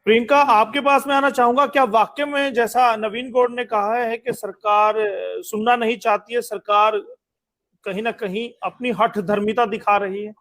प्रियंका, आपके पास में आना चाहूंगा। क्या वाकई में जैसा नवीन गौड़ ने कहा है कि सरकार सुनना नहीं चाहती है, सरकार कहीं ना कहीं अपनी हठ धर्मिता दिखा रही है?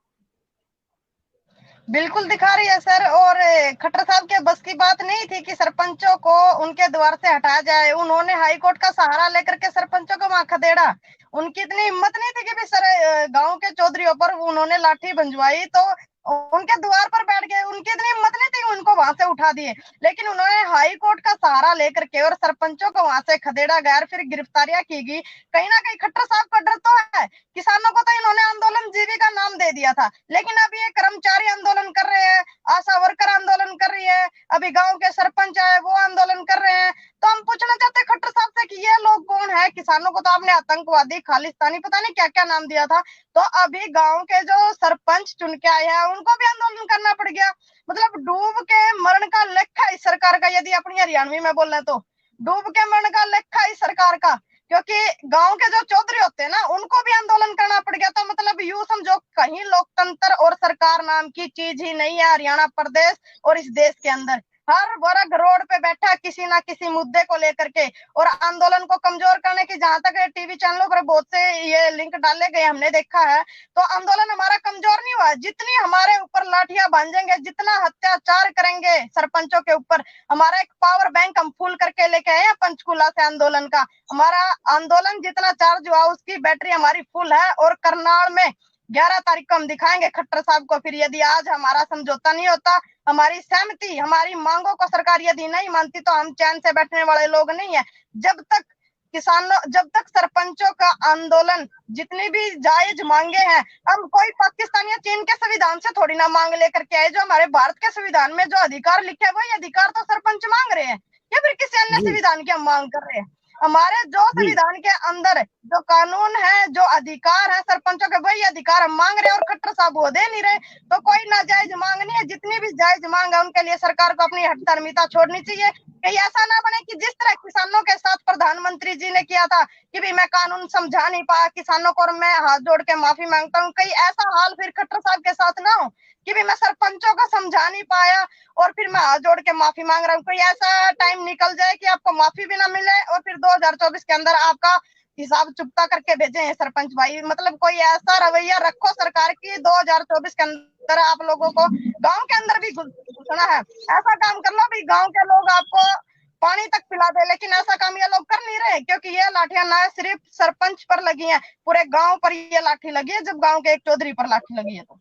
बिल्कुल दिखा रही है सर। और खट्टर साहब के बस की बात नहीं थी कि सरपंचों को उनके द्वार से हटाया जाए। उन्होंने हाई कोर्ट का सहारा लेकर के सरपंचों को वहां खदेड़ा। उनकी इतनी हिम्मत नहीं थी कि भी सर गांव के चौधरियों पर उन्होंने लाठी भंजवाई तो उनके द्वार पर बैठ गए। उनकी इतनी हिम्मत नहीं थी कि उनको वहां से उठा दिए, लेकिन उन्होंने हाई कोर्ट का सहारा लेकर के और सरपंचों को वहां से खदेड़ा गया, फिर गिरफ्तारियां की गई। कहीं ना कहीं खट्टर साहब का डर तो है। किसानों को तो इन्होंने आंदोलन जीवी का नाम दे दिया था, लेकिन अब ये कर्मचारी आंदोलन कर रहे हैं, आशा वर्कर आंदोलन कर रही है, अभी गांव के सरपंच आए वो आंदोलन कर रहे हैं। तो हम पूछना चाहते हैं खट्टर साहब से कि ये लोग कौन है। किसानों को तो आपने आतंकवादी, खालिस्तानी, पता नहीं क्या क्या नाम दिया था। तो अभी गांव के जो सरपंच चुन के आए हैं उनको भी आंदोलन करना पड़ गया। मतलब डूब के मरण का लेखा इस सरकार का, यदि अपनी हरियाणवी में बोल रहे तो डूब के मरण का लेखा इस सरकार का। क्योंकि गांव के जो चौधरी होते हैं ना उनको भी आंदोलन करना पड़ गया। तो मतलब यूं समझो कहीं लोकतंत्र और सरकार नाम की चीज ही नहीं है हरियाणा प्रदेश और इस देश के अंदर। हर वर्ग रोड पे बैठा किसी ना किसी मुद्दे को लेकर के। और आंदोलन को कमजोर करने की जहां तक टीवी चैनलों पर बहुत से ये लिंक डाले गए हमने देखा है, तो आंदोलन हमारा कमजोर नहीं हुआ। जितनी हमारे ऊपर लाठियां बांधेंगे, जितना अत्याचार करेंगे सरपंचों के ऊपर, हमारा एक पावर बैंक हम फुल करके लेके आए हैं पंचकुला से आंदोलन का। हमारा आंदोलन जितना चार्ज हुआ उसकी बैटरी हमारी फुल है। और करनाल में 11 तारीख को हम दिखाएंगे खट्टर साहब को। फिर यदि आज हमारा समझौता नहीं होता, हमारी सहमति, हमारी मांगों को सरकार यदि नहीं मानती, तो हम चैन से बैठने वाले लोग नहीं है। जब तक सरपंचों का आंदोलन, जितनी भी जायज मांगे हैं, हम कोई पाकिस्तान या चीन के संविधान से थोड़ी ना मांग लेकर के आए। जो हमारे भारत के संविधान में जो अधिकार लिखे हुए, वही अधिकार तो सरपंच मांग रहे हैं, या फिर किसी अन्य जी। संविधान की हम मांग कर रहे हैं। हमारे जो जी। संविधान के अंदर जो कानून है, जो अधिकार है सरपंचों के, वही अधिकार हम मांग रहे हैं। और खट्टर साहब वो दे नहीं रहे, तो कोई नाजायज मांग नहीं है। जितनी भी जायज मांग है उनके लिए सरकार को अपनी हठधर्मिता छोड़नी चाहिए। कहीं ऐसा ना बने कि जिस तरह किसानों के साथ प्रधानमंत्री जी ने किया था कि भी मैं कानून समझा नहीं पाया किसानों को और मैं हाथ जोड़ के माफी मांगता हूँ, कहीं ऐसा हाल फिर खट्टर साहब के साथ ना हो कि भी मैं सरपंचों को समझा नहीं पाया और फिर मैं हाथ जोड़ के माफी मांग रहा हूँ। कोई ऐसा टाइम निकल जाए कि आपको माफी भी ना मिले और फिर 2024 के अंदर आपका हिसाब चुकता करके भेजे हैं सरपंच भाई। मतलब कोई ऐसा रवैया रखो सरकार की 2024 के अंदर आप लोगों को गांव के अंदर भी घुसना है। ऐसा काम कर लो भी गांव के लोग आपको पानी तक पिला दे। लेकिन ऐसा काम ये लोग कर नहीं रहे, क्योंकि ये लाठियां ना सिर्फ सरपंच पर लगी हैं, पूरे गांव पर ये लाठी लगी है। जब गांव के एक चौधरी पर लाठी लगी है तो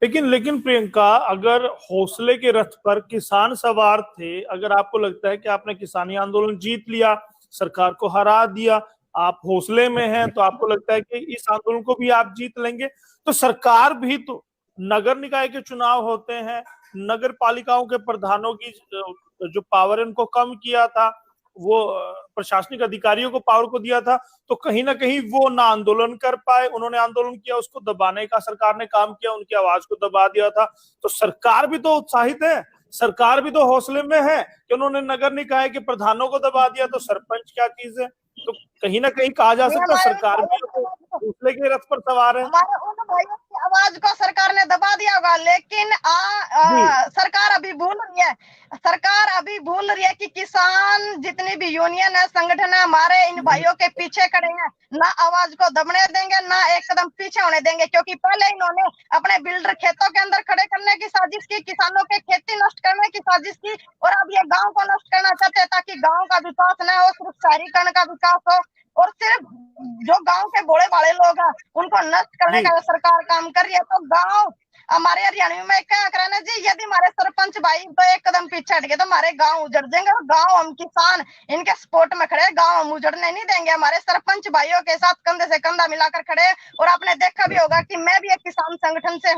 लेकिन लेकिन प्रियंका, अगर हौसले के रथ पर किसान सवार थे, अगर आपको लगता है कि आपने किसानी आंदोलन जीत लिया, सरकार को हरा दिया, आप हौसले में हैं, तो आपको लगता है कि इस आंदोलन को भी आप जीत लेंगे, तो सरकार भी तो, नगर निकाय के चुनाव होते हैं, नगर पालिकाओं के प्रधानों की जो पावर है उनको कम किया था, वो प्रशासनिक अधिकारियों को पावर को दिया था, तो कहीं ना कहीं वो ना आंदोलन कर पाए। उन्होंने आंदोलन किया, उसको दबाने का सरकार ने काम किया, उनकी आवाज को दबा दिया था। तो सरकार भी तो उत्साहित है, सरकार भी तो हौसले में है कि उन्होंने नगर निकाय के प्रधानों को दबा दिया, तो सरपंच क्या चीज है? तो कहीं ना कहीं कहा जा ये सकता है हमारे सरकार भी तो हौसले के रथ पर सवार है। हमारे उन भाइयों की आवाज को सरकार ने दबा दिया होगा, लेकिन जी। सरकार अभी भूल रही है। सरकार अभी भूल रही है कि किसान जितनी भी यूनियन है, संगठन है, हमारे इन भाइयों के पीछे खड़े हैं। ना आवाज को दबने देंगे, ना एक कदम पीछे होने देंगे। क्योंकि पहले इन्होंने अपने बिल्डर खेतों के अंदर खड़े करने की साजिश की, किसानों के खेती नष्ट करने की साजिश की, और अब ये गांव को नष्ट करना चाहते हैं ताकि गांव का विकास न हो, सिर्फ शहरीकरण का विकास हो। और सिर्फ जो गांव के भोले भाले लोग हैं उनको नष्ट करने जी। का सरकार काम कर रही है। तो गांव हमारे हरियाणा में क्या कराना जी, यदि हमारे सरपंच भाई तो एक कदम पीछे हट गए तो हमारे गांव उजड़ जाएंगे। और गांव हम किसान इनके सपोर्ट में खड़े, गांव हम उजड़ने नहीं देंगे। हमारे सरपंच भाइयों के साथ कंधे से कंधा मिलाकर खड़े। और आपने देखा भी होगा कि मैं भी एक किसान संगठन से